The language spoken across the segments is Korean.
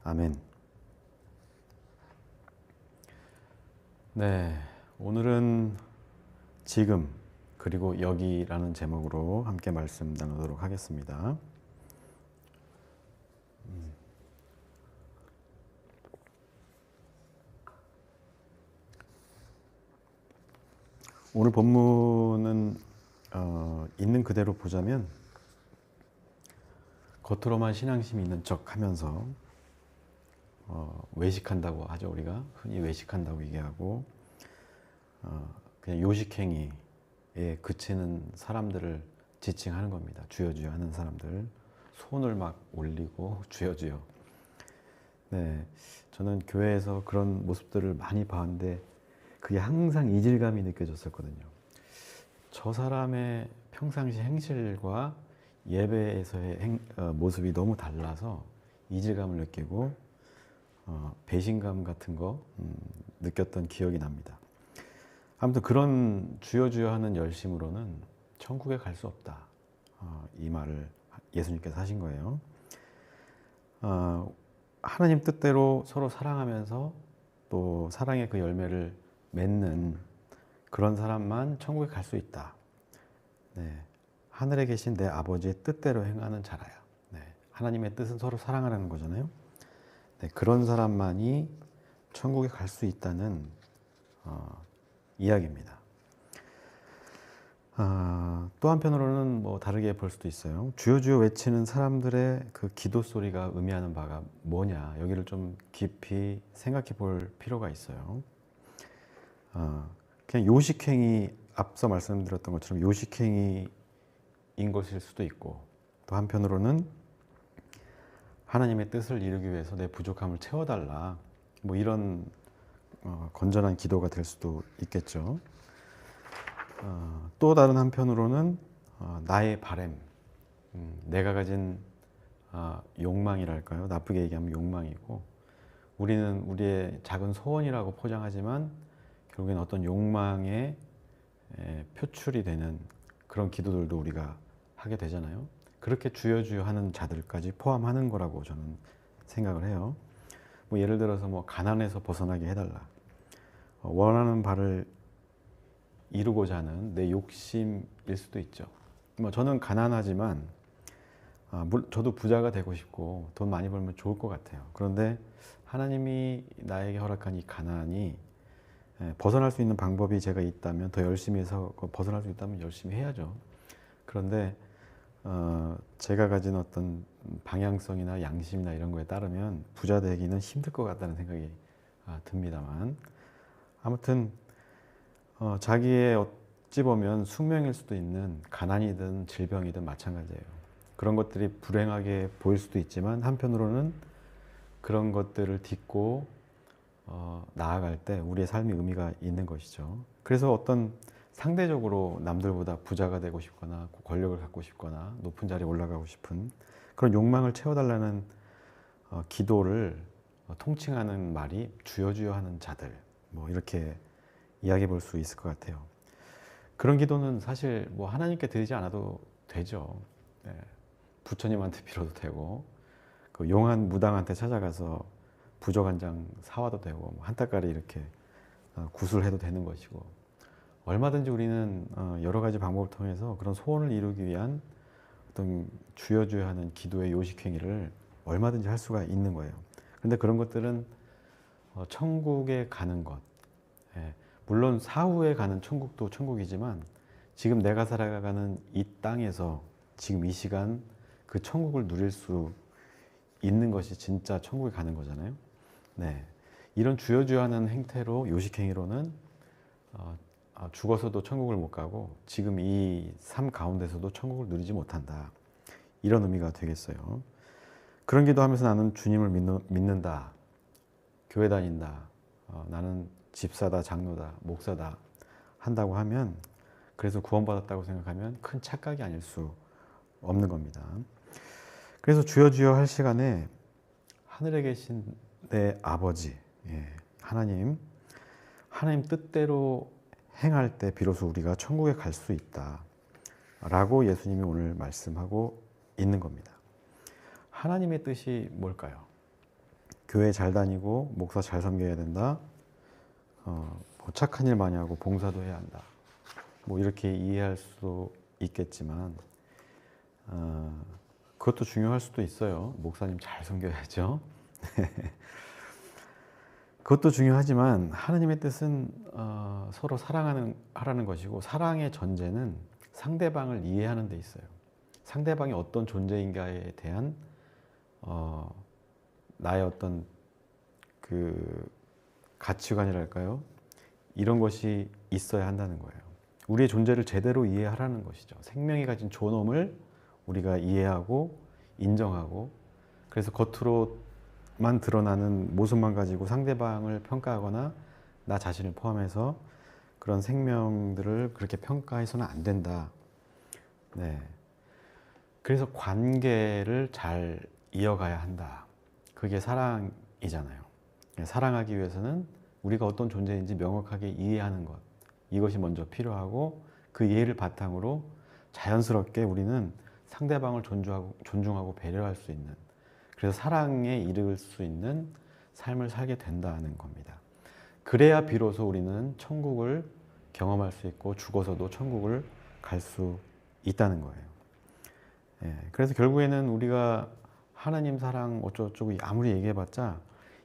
아멘. 네, 오늘은 지금 그리고 여기라는 제목으로 함께 말씀 나누도록 하겠습니다. 오늘 본문은 있는 그대로 보자면 겉으로만 신앙심이 있는 척 하면서 외식한다고 하죠. 우리가 흔히 외식한다고 얘기하고 그냥 요식행위에 그치는 사람들을 지칭하는 겁니다. 주여 주여 하는 사람들, 손을 막 올리고 주여 주여. 네, 저는 교회에서 그런 모습들을 많이 봤는데 그게 항상 이질감이 느껴졌었거든요. 저 사람의 평상시 행실과 예배에서의 모습이 너무 달라서 이질감을 느끼고 배신감 같은 거 느꼈던 기억이 납니다. 아무튼 그런 주여 주여 하는 열심으로는 천국에 갈 수 없다. 이 말을 예수님께서 하신 거예요. 하나님 뜻대로 서로 사랑하면서 또 사랑의 그 열매를 맺는 그런 사람만 천국에 갈 수 있다. 네, 하늘에 계신 내 아버지의 뜻대로 행하는 자라야. 네, 하나님의 뜻은 서로 사랑하라는 거잖아요. 네, 그런 사람만이 천국에 갈 수 있다는 이야기입니다. 또 한편으로는 뭐 다르게 볼 수도 있어요. 주여 주여 외치는 사람들의 그 기도 소리가 의미하는 바가 뭐냐, 여기를 좀 깊이 생각해 볼 필요가 있어요. 그냥 요식행위, 앞서 말씀드렸던 것처럼 요식행위인 것일 수도 있고, 또 한편으로는 하나님의 뜻을 이루기 위해서 내 부족함을 채워달라, 뭐 이런 건전한 기도가 될 수도 있겠죠. 또 다른 한편으로는 나의 바램, 내가 가진 욕망이랄까요? 나쁘게 얘기하면 욕망이고, 우리는 우리의 작은 소원이라고 포장하지만 결국엔 어떤 욕망의 표출이 되는 그런 기도들도 우리가 하게 되잖아요. 그렇게 주여 주여 하는 자들까지 포함하는 거라고 저는 생각을 해요. 뭐 예를 들어서 뭐 가난에서 벗어나게 해달라, 원하는 바를 이루고자 하는 내 욕심일 수도 있죠. 뭐 저는 가난하지만 저도 부자가 되고 싶고 돈 많이 벌면 좋을 것 같아요. 그런데 하나님이 나에게 허락한 이 가난이 벗어날 수 있는 방법이 제가 있다면, 더 열심히 해서 벗어날 수 있다면 열심히 해야죠. 그런데 제가 가진 어떤 방향성이나 양심이나 이런 거에 따르면 부자 되기는 힘들 것 같다는 생각이 듭니다만, 아무튼 자기의 어찌 보면 숙명일 수도 있는 가난이든 질병이든 마찬가지예요. 그런 것들이 불행하게 보일 수도 있지만 한편으로는 그런 것들을 딛고 나아갈 때 우리의 삶이 의미가 있는 것이죠. 그래서 어떤 상대적으로 남들보다 부자가 되고 싶거나 권력을 갖고 싶거나 높은 자리에 올라가고 싶은 그런 욕망을 채워달라는 기도를 통칭하는 말이 주여 주여 하는 자들, 뭐 이렇게 이야기해 볼 수 있을 것 같아요. 그런 기도는 사실 뭐 하나님께 드리지 않아도 되죠. 네. 부처님한테 빌어도 되고, 그 용한 무당한테 찾아가서 부적 한 장 사와도 되고, 한 달까지 이렇게 구슬해도 되는 것이고, 얼마든지 우리는 여러 가지 방법을 통해서 그런 소원을 이루기 위한 어떤 주여 주여 하는 기도의 요식행위를 얼마든지 할 수가 있는 거예요. 그런데 그런 것들은 천국에 가는 것, 물론 사후에 가는 천국도 천국이지만 지금 내가 살아가는 이 땅에서 지금 이 시간 그 천국을 누릴 수 있는 것이 진짜 천국에 가는 거잖아요. 네, 이런 주여 주여 하는 행태로, 요식행위로는 죽어서도 천국을 못 가고 지금 이 삶 가운데서도 천국을 누리지 못한다, 이런 의미가 되겠어요. 그런 기도하면서 나는 주님을 믿는다, 교회 다닌다, 나는 집사다, 장로다, 목사다 한다고 하면, 그래서 구원받았다고 생각하면 큰 착각이 아닐 수 없는 겁니다. 그래서 주여 주여 할 시간에 하늘에 계신 내 아버지, 하나님 뜻대로 행할 때 비로소 우리가 천국에 갈 수 있다 라고 예수님이 오늘 말씀하고 있는 겁니다. 하나님의 뜻이 뭘까요? 교회 잘 다니고 목사 잘 섬겨야 된다. 뭐 착한 일 많이 하고 봉사도 해야 한다. 뭐 이렇게 이해할 수도 있겠지만 그것도 중요할 수도 있어요. 목사님 잘 섬겨야죠. 그것도 중요하지만 하나님의 뜻은 서로 사랑하라는 것이고, 사랑의 전제는 상대방을 이해하는 데 있어요. 상대방이 어떤 존재인가에 대한 나의 어떤 그 가치관이랄까요? 이런 것이 있어야 한다는 거예요. 우리의 존재를 제대로 이해하라는 것이죠. 생명이 가진 존엄을 우리가 이해하고 인정하고, 그래서 겉으로만 드러나는 모습만 가지고 상대방을 평가하거나 나 자신을 포함해서 그런 생명들을 그렇게 평가해서는 안 된다. 네. 그래서 관계를 잘 이어가야 한다. 그게 사랑이잖아요. 사랑하기 위해서는 우리가 어떤 존재인지 명확하게 이해하는 것, 이것이 먼저 필요하고, 그 이해를 바탕으로 자연스럽게 우리는 상대방을 존중하고 배려할 수 있는, 그래서 사랑에 이를 수 있는 삶을 살게 된다는 겁니다. 그래야 비로소 우리는 천국을 경험할 수 있고 죽어서도 천국을 갈 수 있다는 거예요. 그래서 결국에는 우리가 하나님 사랑 어쩌고저쩌고 아무리 얘기해봤자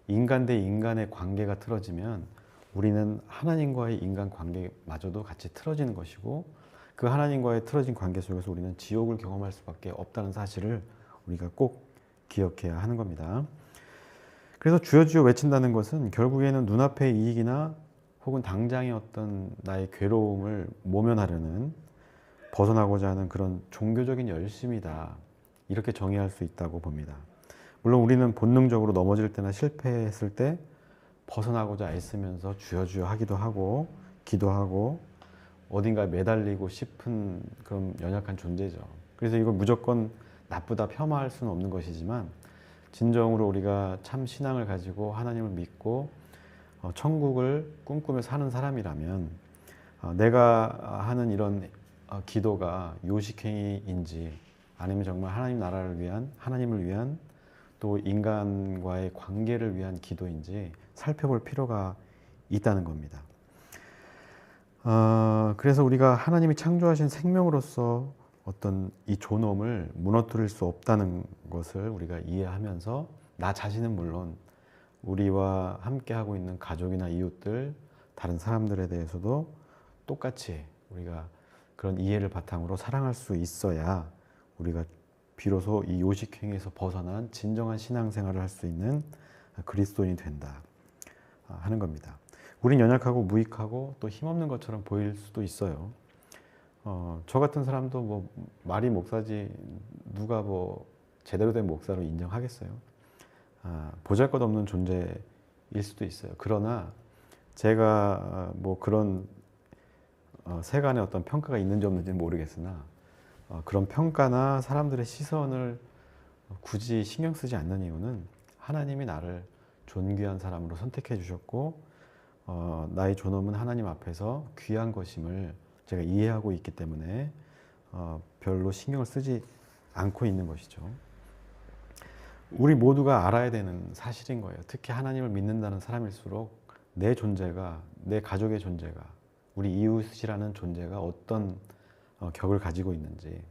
인간 대 인간의 관계가 틀어지면 우리는 하나님과의 인간 관계마저도 같이 틀어지는 것이고, 그 하나님과의 틀어진 관계 속에서 우리는 지옥을 경험할 수밖에 없다는 사실을 우리가 꼭 기억해야 하는 겁니다. 그래서 주여 주여 외친다는 것은 결국에는 눈앞의 이익이나 혹은 당장의 어떤 나의 괴로움을 모면하려는, 벗어나고자 하는 그런 종교적인 열심이다, 이렇게 정의할 수 있다고 봅니다. 물론 우리는 본능적으로 넘어질 때나 실패했을 때 벗어나고자 애쓰면서 주여 주여 하기도 하고 기도하고 어딘가에 매달리고 싶은 그런 연약한 존재죠. 그래서 이걸 무조건 나쁘다 폄하할 수는 없는 것이지만, 진정으로 우리가 참 신앙을 가지고 하나님을 믿고 천국을 꿈꾸며 사는 사람이라면 내가 하는 이런 기도가 요식행위인지 아니면 정말 하나님 나라를 위한, 하나님을 위한, 또 인간과의 관계를 위한 기도인지 살펴볼 필요가 있다는 겁니다. 그래서 우리가 하나님이 창조하신 생명으로서 어떤 이 존엄을 무너뜨릴 수 없다는 것을 우리가 이해하면서, 나 자신은 물론 우리와 함께하고 있는 가족이나 이웃들, 다른 사람들에 대해서도 똑같이 우리가 그런 이해를 바탕으로 사랑할 수 있어야 우리가 비로소 이 요식행위에서 벗어난 진정한 신앙생활을 할 수 있는 그리스도인이 된다 하는 겁니다. 우린 연약하고 무익하고 또 힘없는 것처럼 보일 수도 있어요. 저 같은 사람도 뭐 말이 목사지 누가 뭐 제대로 된 목사로 인정하겠어요. 보잘것없는 존재일 수도 있어요. 그러나 제가 뭐 그런 세간의 어떤 평가가 있는지 없는지는 모르겠으나 그런 평가나 사람들의 시선을 굳이 신경 쓰지 않는 이유는 하나님이 나를 존귀한 사람으로 선택해 주셨고, 나의 존엄은 하나님 앞에서 귀한 것임을 제가 이해하고 있기 때문에 별로 신경을 쓰지 않고 있는 것이죠. 우리 모두가 알아야 되는 사실인 거예요. 특히 하나님을 믿는다는 사람일수록 내 존재가, 내 가족의 존재가, 우리 이웃이라는 존재가 어떤 격을 가지고 있는지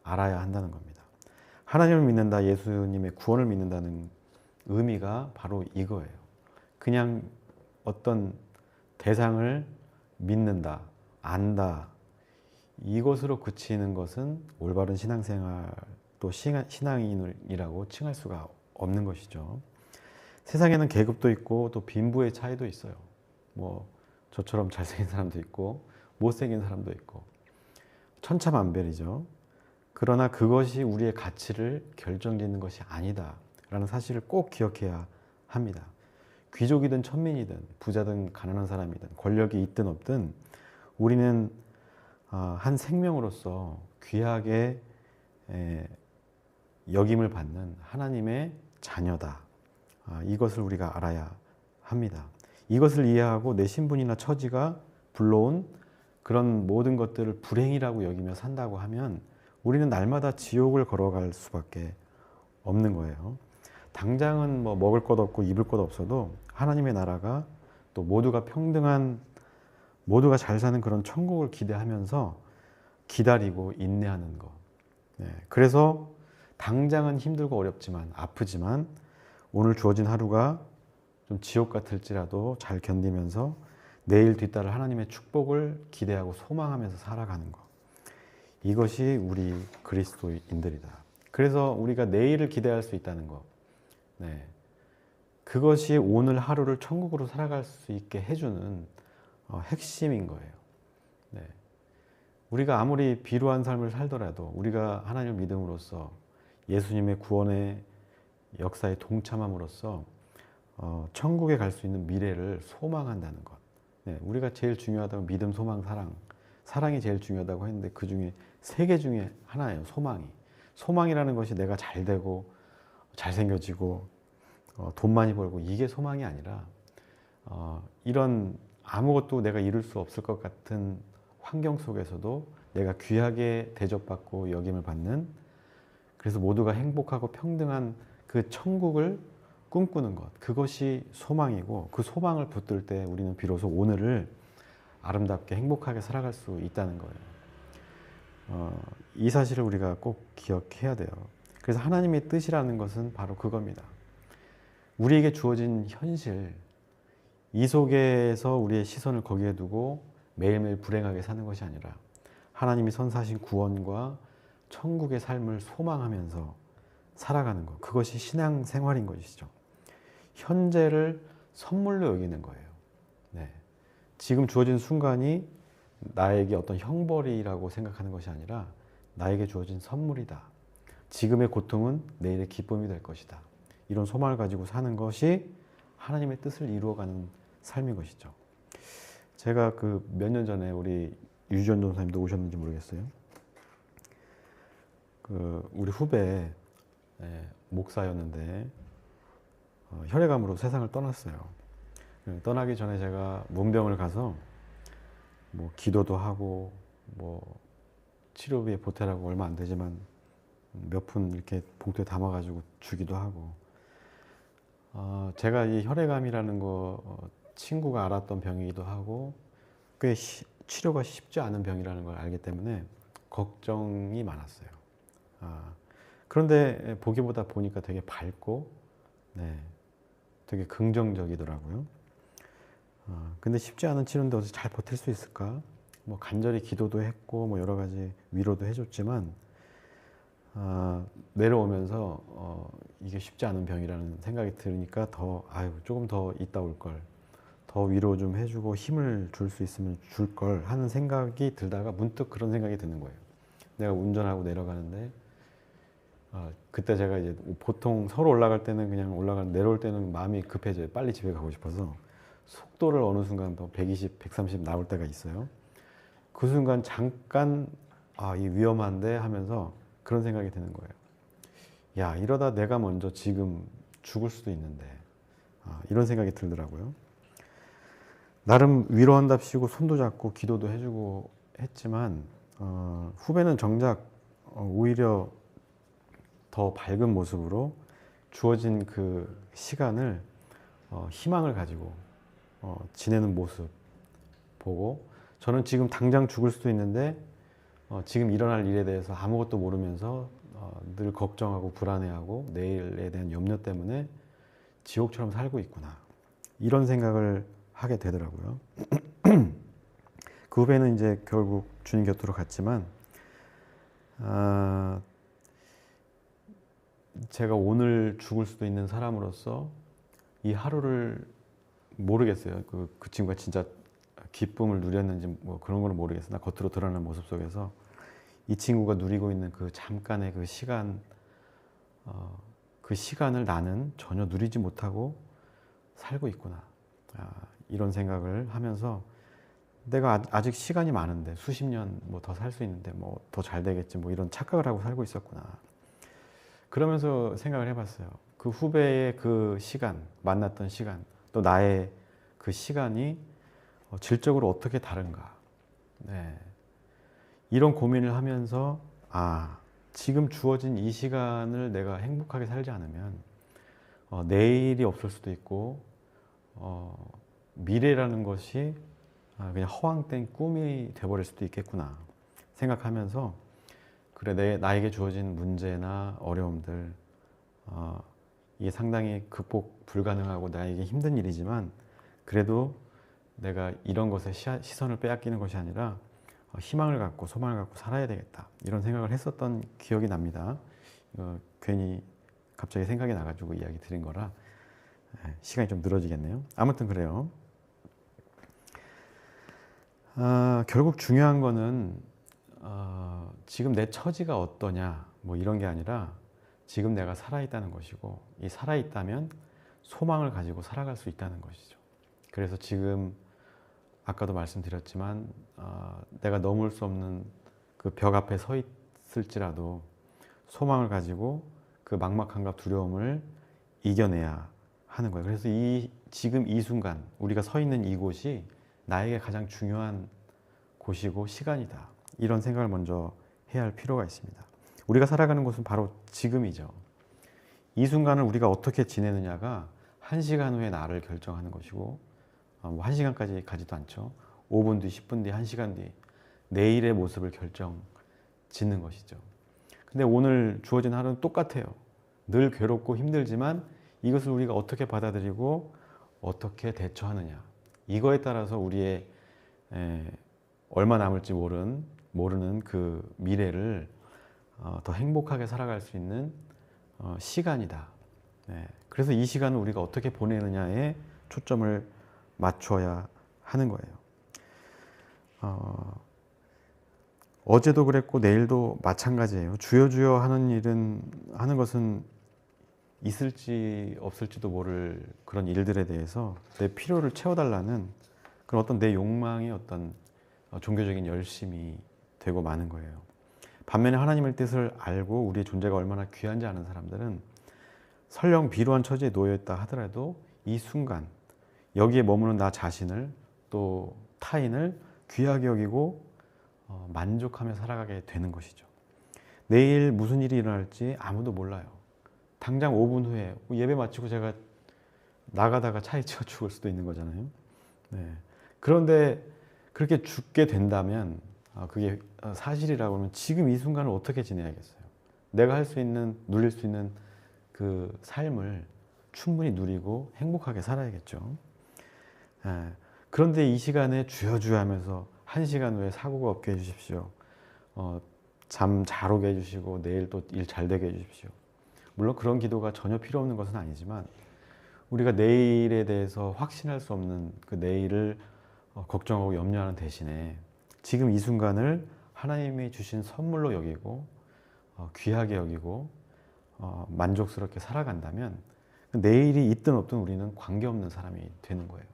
알아야 한다는 겁니다. 하나님을 믿는다, 예수님의 구원을 믿는다는 의미가 바로 이거예요. 그냥 어떤 대상을 믿는다, 안다, 이것으로 그치는 것은 올바른 신앙생활, 또 신앙인이라고 칭할 수가 없는 것이죠. 세상에는 계급도 있고 또 빈부의 차이도 있어요. 뭐 저처럼 잘생긴 사람도 있고 못생긴 사람도 있고 천차만별이죠. 그러나 그것이 우리의 가치를 결정짓는 것이 아니다 라는 사실을 꼭 기억해야 합니다. 귀족이든 천민이든 부자든 가난한 사람이든 권력이 있든 없든 우리는 한 생명으로서 귀하게 여김을 받는 하나님의 자녀다. 이것을 우리가 알아야 합니다. 이것을 이해하고 내 신분이나 처지가 불러온 그런 모든 것들을 불행이라고 여기며 산다고 하면 우리는 날마다 지옥을 걸어갈 수밖에 없는 거예요. 당장은 뭐 먹을 것 없고 입을 것 없어도 하나님의 나라가 또 모두가 평등한, 모두가 잘 사는 그런 천국을 기대하면서 기다리고 인내하는 것. 네. 그래서 당장은 힘들고 어렵지만, 아프지만 오늘 주어진 하루가 좀 지옥 같을지라도 잘 견디면서 내일 뒤따를 하나님의 축복을 기대하고 소망하면서 살아가는 것. 이것이 우리 그리스도인들이다. 그래서 우리가 내일을 기대할 수 있다는 것. 네. 그것이 오늘 하루를 천국으로 살아갈 수 있게 해주는 핵심인 거예요. 네. 우리가 아무리 비루한 삶을 살더라도 우리가 하나님을 믿음으로써 예수님의 구원의 역사에 동참함으로써 천국에 갈 수 있는 미래를 소망한다는 것. 네, 우리가 제일 중요하다고 믿음, 소망, 사랑. 사랑이 제일 중요하다고 했는데 그 중에 세 개 중에 하나예요. 소망이. 소망이라는 것이 내가 잘 되고 잘생겨지고 돈 많이 벌고 이게 소망이 아니라 이런 아무것도 내가 이룰 수 없을 것 같은 환경 속에서도 내가 귀하게 대접받고 여김을 받는, 그래서 모두가 행복하고 평등한 그 천국을 꿈꾸는 것, 그것이 소망이고, 그 소망을 붙들 때 우리는 비로소 오늘을 아름답게 행복하게 살아갈 수 있다는 거예요. 이 사실을 우리가 꼭 기억해야 돼요. 그래서 하나님의 뜻이라는 것은 바로 그겁니다. 우리에게 주어진 현실, 이 속에서 우리의 시선을 거기에 두고 매일매일 불행하게 사는 것이 아니라 하나님이 선사하신 구원과 천국의 삶을 소망하면서 살아가는 것, 그것이 신앙 생활인 것이죠. 현재를 선물로 여기는 거예요. 네. 지금 주어진 순간이 나에게 어떤 형벌이라고 생각하는 것이 아니라 나에게 주어진 선물이다. 지금의 고통은 내일의 기쁨이 될 것이다. 이런 소망을 가지고 사는 것이 하나님의 뜻을 이루어가는 삶인 것이죠. 제가 그 몇 년 전에 우리 유지원 전사님도 오셨는지 모르겠어요. 그 우리 후배 목사였는데 혈액암으로 세상을 떠났어요. 떠나기 전에 제가 문병을 가서 뭐 기도도 하고 뭐 치료비에 보태라고 얼마 안 되지만 몇 푼 이렇게 봉투에 담아가지고 주기도 하고, 제가 이 혈액암이라는 거 친구가 알았던 병이기도 하고 꽤 치료가 쉽지 않은 병이라는 걸 알기 때문에 걱정이 많았어요. 그런데 보기보다 보니까 되게 밝고 되게 긍정적이더라고요. 근데 쉽지 않은 치료인데 어떻게 잘 버틸 수 있을까? 뭐 간절히 기도도 했고 뭐 여러 가지 위로도 해줬지만 내려오면서 이게 쉽지 않은 병이라는 생각이 들으니까 더 조금 더 있다 올 걸, 더 위로 좀 해주고 힘을 줄 수 있으면 줄 걸 하는 생각이 들다가 문득 그런 생각이 드는 거예요. 내가 운전하고 내려가는데 그때 제가 이제 보통 서로 올라갈 때는 그냥 올라가는, 내려올 때는 마음이 급해져요. 빨리 집에 가고 싶어서 속도를 어느 순간 120, 130 나올 때가 있어요. 그 순간 잠깐 이 위험한데 하면서 그런 생각이 드는 거예요. 야, 이러다 내가 먼저 지금 죽을 수도 있는데, 이런 생각이 들더라고요. 나름 위로한답시고 손도 잡고 기도도 해주고 했지만 후배는 정작 오히려 더 밝은 모습으로 주어진 그 시간을 희망을 가지고 지내는 모습 보고, 저는 지금 당장 죽을 수도 있는데 지금 일어날 일에 대해서 아무것도 모르면서 늘 걱정하고 불안해하고 내일에 대한 염려 때문에 지옥처럼 살고 있구나, 이런 생각을 하게 되더라고요. 그 후배는 이제 결국 주님 곁으로 갔지만 제가 오늘 죽을 수도 있는 사람으로서 이 하루를 모르겠어요. 그 친구가 진짜 기쁨을 누렸는지 뭐 그런 걸 모르겠어요. 나 겉으로 드러나는 모습 속에서 이 친구가 누리고 있는 그 잠깐의 그 시간, 그 시간을 나는 전혀 누리지 못하고 살고 있구나, 이런 생각을 하면서 내가 아직 시간이 많은데 수십 년 뭐 더 살 수 있는데 뭐 더 잘 되겠지, 뭐 이런 착각을 하고 살고 있었구나. 그러면서 생각을 해봤어요. 그 후배의 그 시간, 만났던 시간, 또 나의 그 시간이 질적으로 어떻게 다른가. 이런 고민을 하면서 지금 주어진 이 시간을 내가 행복하게 살지 않으면 내일이 없을 수도 있고 미래라는 것이 그냥 허황된 꿈이 돼버릴 수도 있겠구나 생각하면서 그래 나에게 주어진 문제나 어려움들 이게 상당히 극복 불가능하고 나에게 힘든 일이지만 그래도 내가 이런 것에 시선을 빼앗기는 것이 아니라 희망을 갖고 소망을 갖고 살아야 되겠다 이런 생각을 했었던 기억이 납니다. 괜히 갑자기 생각이 나가지고 이야기 드린 거라 시간이 좀 늘어지겠네요. 아무튼 그래요. 결국 중요한 거는 지금 내 처지가 어떠냐 뭐 이런 게 아니라 지금 내가 살아있다는 것이고 이 살아있다면 소망을 가지고 살아갈 수 있다는 것이죠. 그래서 지금 아까도 말씀드렸지만 내가 넘을 수 없는 그 벽 앞에 서 있을지라도 소망을 가지고 그 막막함과 두려움을 이겨내야 하는 거예요. 그래서 지금 이 순간 우리가 서 있는 이곳이 나에게 가장 중요한 곳이고 시간이다. 이런 생각을 먼저 해야 할 필요가 있습니다. 우리가 살아가는 곳은 바로 지금이죠. 이 순간을 우리가 어떻게 지내느냐가 1시간 후에 나를 결정하는 것이고 뭐 1시간까지 가지도 않죠. 5분 뒤, 10분 뒤, 1시간 뒤 내일의 모습을 짓는 것이죠. 근데 오늘 주어진 하루는 똑같아요. 늘 괴롭고 힘들지만 이것을 우리가 어떻게 받아들이고 어떻게 대처하느냐 이거에 따라서 우리의 얼마 남을지 모르는 그 미래를 더 행복하게 살아갈 수 있는 시간이다. 그래서 이 시간을 우리가 어떻게 보내느냐에 초점을 맞춰야 하는 거예요. 어제도 그랬고 내일도 마찬가지예요. 주여 하는 것은 있을지 없을지도 모를 그런 일들에 대해서 내 필요를 채워달라는 그런 어떤 내 욕망의 어떤 종교적인 열심이 되고 마는 거예요. 반면에 하나님의 뜻을 알고 우리의 존재가 얼마나 귀한지 아는 사람들은 설령 비루한 처지에 놓여있다 하더라도 이 순간 여기에 머무는 나 자신을 또 타인을 귀하게 여기고 만족하며 살아가게 되는 것이죠. 내일 무슨 일이 일어날지 아무도 몰라요. 당장 5분 후에 예배 마치고 제가 나가다가 차에 치여 죽을 수도 있는 거잖아요. 그런데 그렇게 죽게 된다면 그게 사실이라고 하면 지금 이 순간을 어떻게 지내야겠어요? 내가 할 수 있는, 누릴 수 있는 그 삶을 충분히 누리고 행복하게 살아야겠죠. 그런데 이 시간에 주여 하면서 1시간 후에 사고가 없게 해주십시오. 잠 잘 오게 해주시고 내일 또 일 잘 되게 해주십시오. 물론 그런 기도가 전혀 필요 없는 것은 아니지만 우리가 내일에 대해서 확신할 수 없는 그 내일을 걱정하고 염려하는 대신에 지금 이 순간을 하나님이 주신 선물로 여기고 귀하게 여기고 만족스럽게 살아간다면 내일이 있든 없든 우리는 관계없는 사람이 되는 거예요.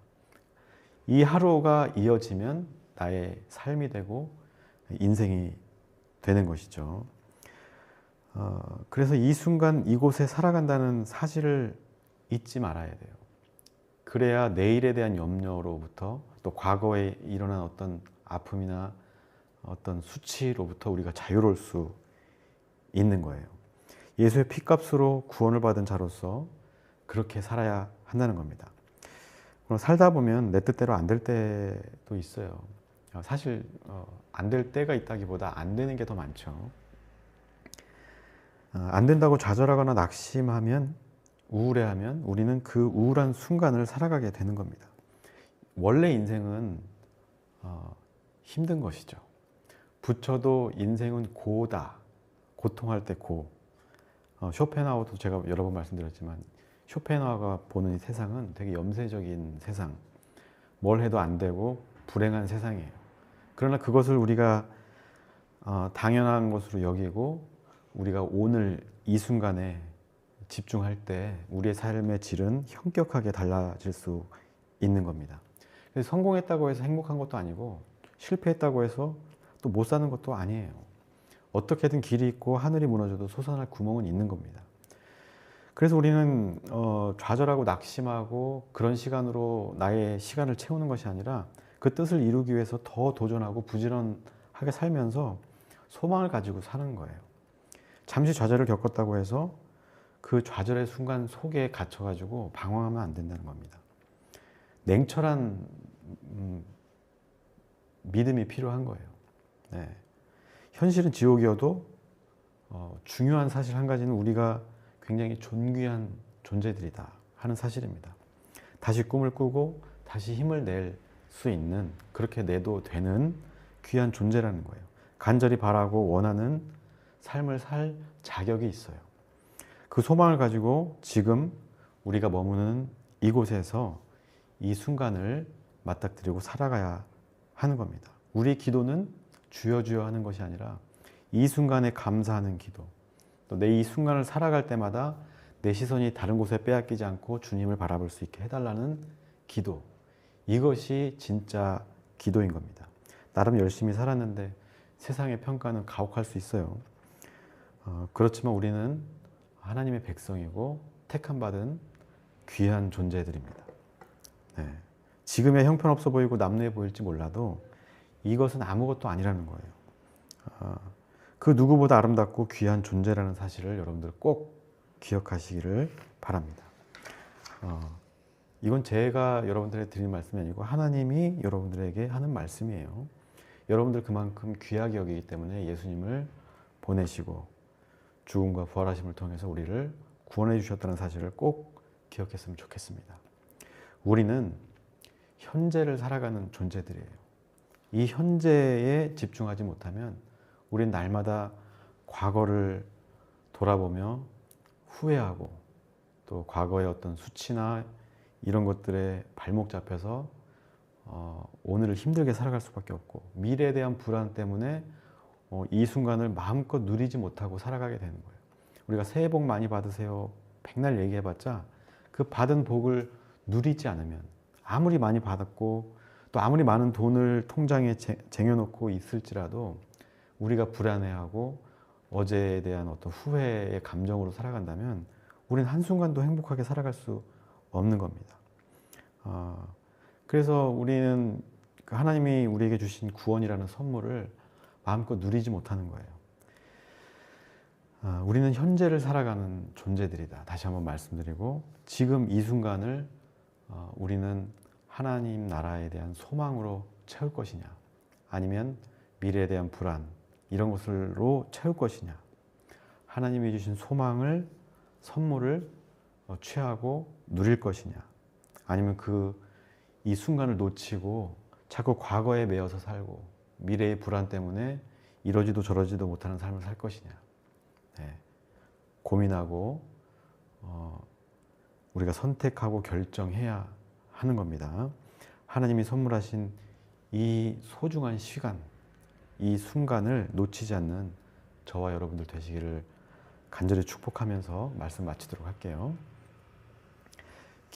이 하루가 이어지면 나의 삶이 되고 인생이 되는 것이죠. 그래서 이 순간 이곳에 살아간다는 사실을 잊지 말아야 돼요. 그래야 내일에 대한 염려로부터 또 과거에 일어난 어떤 아픔이나 어떤 수치로부터 우리가 자유로울 수 있는 거예요. 예수의 피값으로 구원을 받은 자로서 그렇게 살아야 한다는 겁니다. 그럼 살다 보면 내 뜻대로 안 될 때도 있어요. 사실 안 될 때가 있다기보다 안 되는 게 더 많죠. 안 된다고 좌절하거나 낙심하면 우울해하면 우리는 그 우울한 순간을 살아가게 되는 겁니다. 원래 인생은 힘든 것이죠. 붙여도 인생은 고다. 고통할 때 고. 쇼펜하우도 제가 여러 번 말씀드렸지만 쇼펜하우가 보는 이 세상은 되게 염세적인 세상. 뭘 해도 안 되고 불행한 세상이에요. 그러나 그것을 우리가 당연한 것으로 여기고 우리가 오늘 이 순간에 집중할 때 우리의 삶의 질은 현격하게 달라질 수 있는 겁니다. 그래서 성공했다고 해서 행복한 것도 아니고 실패했다고 해서 또 못 사는 것도 아니에요. 어떻게든 길이 있고 하늘이 무너져도 솟아날 구멍은 있는 겁니다. 그래서 우리는 좌절하고 낙심하고 그런 시간으로 나의 시간을 채우는 것이 아니라 그 뜻을 이루기 위해서 더 도전하고 부지런하게 살면서 소망을 가지고 사는 거예요. 잠시 좌절을 겪었다고 해서 그 좌절의 순간 속에 갇혀가지고 방황하면 안 된다는 겁니다. 냉철한 믿음이 필요한 거예요. 네. 현실은 지옥이어도 중요한 사실 한 가지는 우리가 굉장히 존귀한 존재들이다 하는 사실입니다. 다시 꿈을 꾸고 다시 힘을 낼 수 있는, 그렇게 내도 되는 귀한 존재라는 거예요. 간절히 바라고 원하는 삶을 살 자격이 있어요. 그 소망을 가지고 지금 우리가 머무는 이곳에서 이 순간을 맞닥뜨리고 살아가야 하는 겁니다. 우리 기도는 주여 주여 하는 것이 아니라 이 순간에 감사하는 기도, 또 내 이 순간을 살아갈 때마다 내 시선이 다른 곳에 빼앗기지 않고 주님을 바라볼 수 있게 해달라는 기도, 이것이 진짜 기도인 겁니다. 나름 열심히 살았는데 세상의 평가는 가혹할 수 있어요. 그렇지만 우리는 하나님의 백성이고 택함받은 귀한 존재들입니다. 네. 지금의 형편없어 보이고 남루해 보일지 몰라도 이것은 아무것도 아니라는 거예요. 그 누구보다 아름답고 귀한 존재라는 사실을 여러분들 꼭 기억하시기를 바랍니다. 이건 제가 여러분들에게 드리는 말씀이 아니고 하나님이 여러분들에게 하는 말씀이에요. 여러분들 그만큼 귀하게 여기기 때문에 예수님을 보내시고 죽음과 부활하심을 통해서 우리를 구원해 주셨다는 사실을 꼭 기억했으면 좋겠습니다. 우리는 현재를 살아가는 존재들이에요. 이 현재에 집중하지 못하면 우리는 날마다 과거를 돌아보며 후회하고 또 과거의 어떤 수치나 이런 것들에 발목 잡혀서 오늘을 힘들게 살아갈 수밖에 없고, 미래에 대한 불안 때문에 이 순간을 마음껏 누리지 못하고 살아가게 되는 거예요. 우리가 새해 복 많이 받으세요 백날 얘기해봤자 그 받은 복을 누리지 않으면, 아무리 많이 받았고 또 아무리 많은 돈을 통장에 쟁여놓고 있을지라도 우리가 불안해하고 어제에 대한 어떤 후회의 감정으로 살아간다면 우리는 한순간도 행복하게 살아갈 수 없는 겁니다. 그래서 우리는 하나님이 우리에게 주신 구원이라는 선물을 마음껏 누리지 못하는 거예요. 우리는 현재를 살아가는 존재들이다. 다시 한번 말씀드리고, 지금 이 순간을 우리는 하나님 나라에 대한 소망으로 채울 것이냐, 아니면 미래에 대한 불안, 이런 것으로 채울 것이냐, 하나님이 주신 소망을, 선물을 취하고 누릴 것이냐, 아니면 이 순간을 놓치고 자꾸 과거에 매여서 살고 미래의 불안 때문에 이러지도 저러지도 못하는 삶을 살 것이냐. 네. 고민하고 우리가 선택하고 결정해야 하는 겁니다. 하나님이 선물하신 이 소중한 시간, 이 순간을 놓치지 않는 저와 여러분들 되시기를 간절히 축복하면서 말씀 마치도록 할게요.